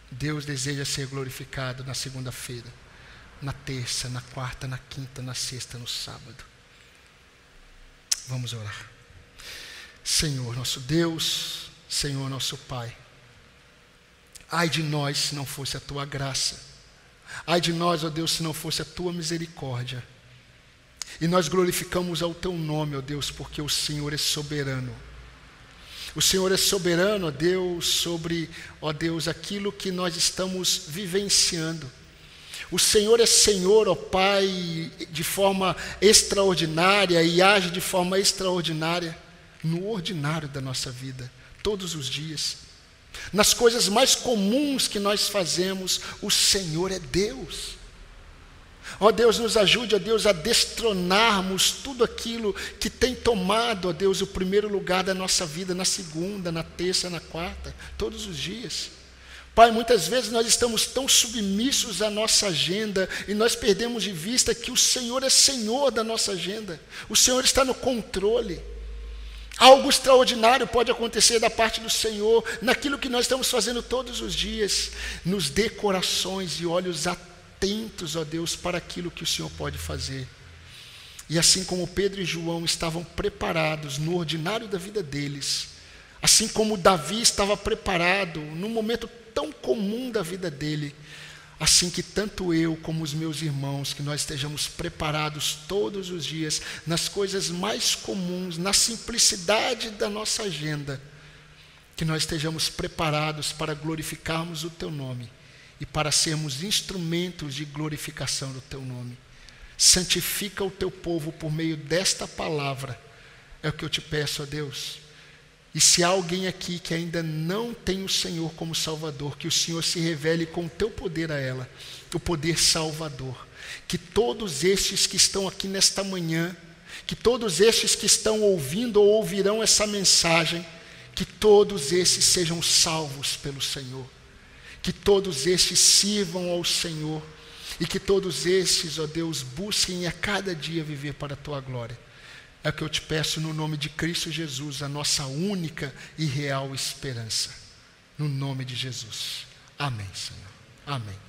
Deus deseja ser glorificado na segunda-feira, na terça, na quarta, na quinta, na sexta, no sábado. Vamos orar. Senhor nosso Deus, Senhor nosso Pai, ai de nós se não fosse a Tua graça, ai de nós, ó Deus, se não fosse a Tua misericórdia. E nós glorificamos ao Teu nome, ó Deus, porque o Senhor é soberano. O Senhor é soberano, ó Deus, sobre, ó Deus, aquilo que nós estamos vivenciando. O Senhor é Senhor, ó Pai, de forma extraordinária e age de forma extraordinária no ordinário da nossa vida, todos os dias. Nas coisas mais comuns que nós fazemos, o Senhor é Deus. Ó Deus, nos ajude, ó Deus, a destronarmos tudo aquilo que tem tomado, ó Deus, o primeiro lugar da nossa vida, na segunda, na terça, na quarta, todos os dias. Pai, muitas vezes nós estamos tão submissos à nossa agenda e nós perdemos de vista que o Senhor é Senhor da nossa agenda. O Senhor está no controle. Algo extraordinário pode acontecer da parte do Senhor naquilo que nós estamos fazendo todos os dias. Nos dê corações e olhos atentos, ó Deus, para aquilo que o Senhor pode fazer. E assim como Pedro e João estavam preparados no ordinário da vida deles, assim como Davi estava preparado num momento tão comum da vida dele, assim que tanto eu como os meus irmãos, que nós estejamos preparados todos os dias, nas coisas mais comuns, na simplicidade da nossa agenda, que nós estejamos preparados para glorificarmos o Teu nome e para sermos instrumentos de glorificação do Teu nome. Santifica o Teu povo por meio desta palavra, é o que eu te peço, ó Deus. E se há alguém aqui que ainda não tem o Senhor como Salvador, que o Senhor se revele com o Teu poder a ela, o poder salvador. Que todos estes que estão aqui nesta manhã, que todos estes que estão ouvindo ou ouvirão essa mensagem, que todos esses sejam salvos pelo Senhor. Que todos estes sirvam ao Senhor. E que todos estes, ó Deus, busquem a cada dia viver para a Tua glória. É o que eu te peço no nome de Cristo Jesus, a nossa única e real esperança. No nome de Jesus. Amém, Senhor. Amém.